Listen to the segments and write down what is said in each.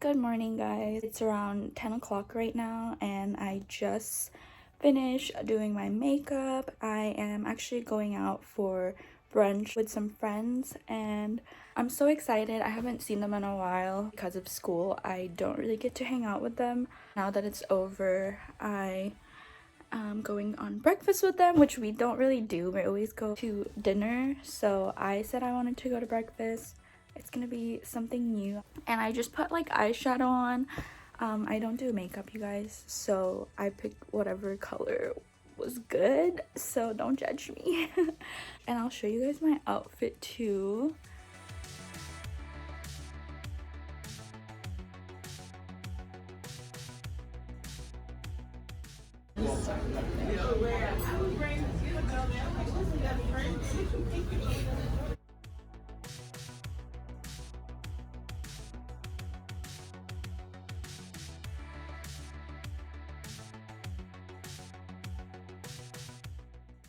Good morning, guys. It's around 10 o'clock right now, and I just finished doing my makeup. I am actually going out for brunch with some friends, and I'm so excited. I haven't seen them in a while because of school. I don't really get to hang out with them. Now that it's over, I am going on breakfast with them, which we don't really do. We always go to dinner, so I said I wanted to go to breakfast. It's gonna be something new, and I just put like eyeshadow on. I don't do makeup, you guys, so I picked whatever color was good, so don't judge me. And I'll show you guys my outfit too.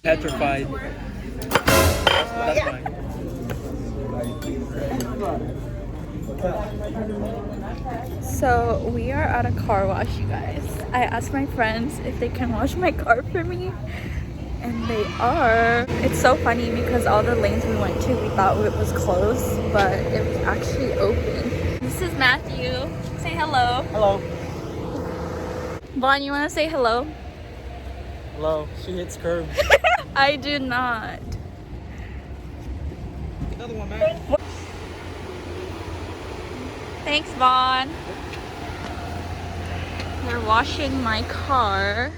Petrified. That's fine. So we are at a car wash, you guys. I asked my friends if they can wash my car for me, and they are. It's so funny because all the lanes we went to, we thought it was closed, but it was actually open. This is Matthew. Say hello. Hello. Vaughn, you want to say hello? Hello. She hits curves. I do not. Another one, man. Thanks, Vaughn. They're washing my car.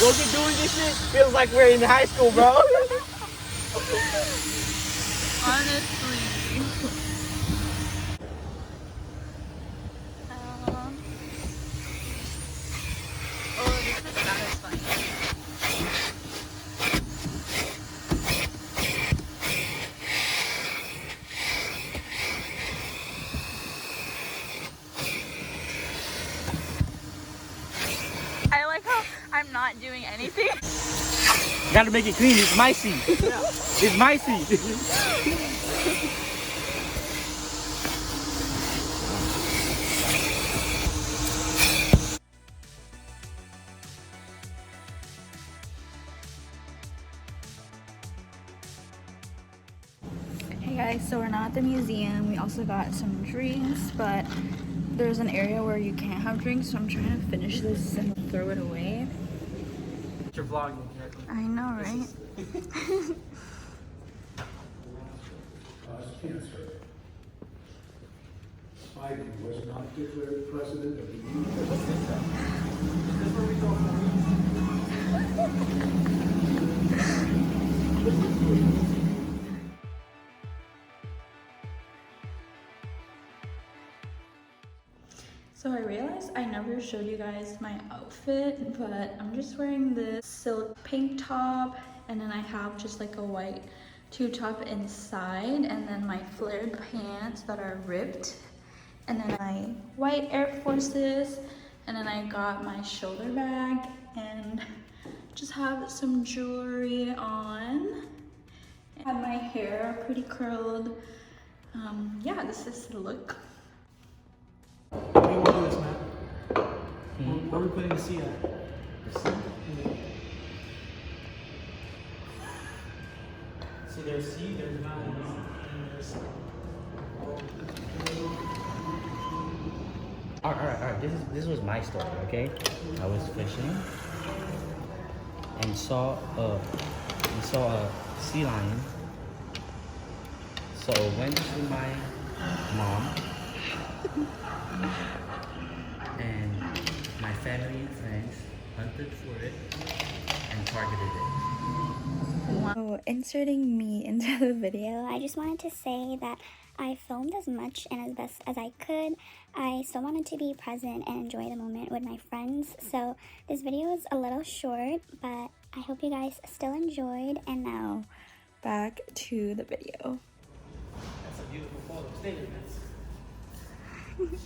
We'll be doing this shit. Feels like we're in high school, bro. Honestly. Oh, this is satisfying. I like how I'm not doing anything. Gotta make it clean. It's my seat. Yeah. It's my seat. Hey guys, so we're not at the museum. We also got some drinks, but there's an area where you can't have drinks, so I'm trying to finish this and throw it away. You're vlogging. I know, right? Cancer. Biden was not declared president of the United So I realized I never showed you guys my outfit, but I'm just wearing this silk pink top, and then I have just like a white tube top inside, and then my flared pants that are ripped, and then my white Air Forces, and then I got my shoulder bag and just have some jewelry on. I have my hair pretty curled. Yeah, this is the look. What do you want to do this, man? Where are we putting the sea at? So there's sea, there's mountains, and there's... Alright. This was my story, okay? I was fishing and saw a sea lion. So I went to my mom and my family and friends hunted for it and targeted it. Wow. Inserting me into the video. I just wanted to say that I filmed as much and as best as I could. I still wanted to be present and enjoy the moment with my friends. So this video is a little short, but I hope you guys still enjoyed. And now back to the video. That's a beautiful photo. Stay there, man.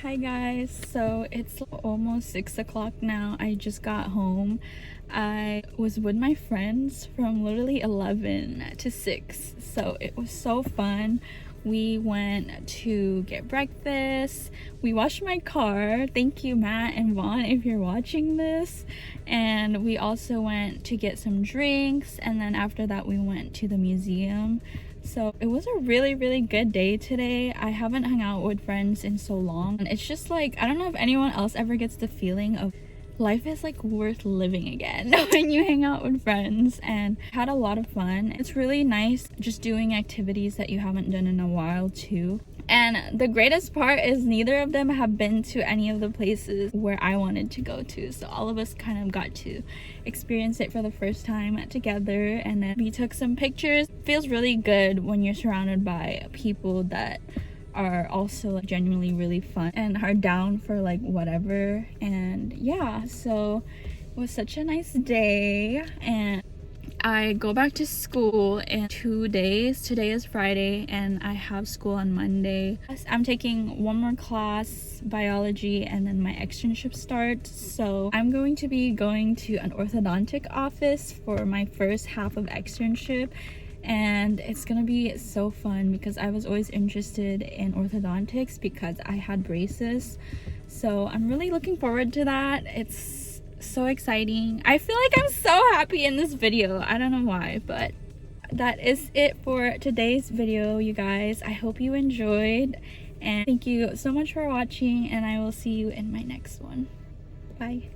Hi guys, so it's almost 6 o'clock now. I just got home. I was with my friends from literally 11 to 6, so it was so fun. We went to get breakfast. We washed my car. Thank you, Matt and Vaughn, if you're watching this. And we also went to get some drinks, and then after that we went to the museum. So it was a really good day today. I haven't hung out with friends in so long. And it's just like, I don't know if anyone else ever gets the feeling of life is like worth living again when you hang out with friends, and had a lot of fun. It's really nice just doing activities that you haven't done in a while too. And the greatest part is neither of them have been to any of the places where I wanted to go to, so all of us kind of got to experience it for the first time together. And then we took some pictures. It feels really good when you're surrounded by people that are also genuinely really fun and are down for like whatever. And yeah, so it was such a nice day. And I go back to school in 2 days. Today is Friday and I have school on Monday. I'm taking one more class, biology, and then my externship starts. So I'm going to be going to an orthodontic office for my first half of externship. And it's gonna be so fun because I was always interested in orthodontics because I had braces. So I'm really looking forward to that. It's so exciting. I feel like I'm so happy in this video. I don't know why, but that is it for today's video, you guys. I hope you enjoyed, and thank you so much for watching, and I will see you in my next one. Bye.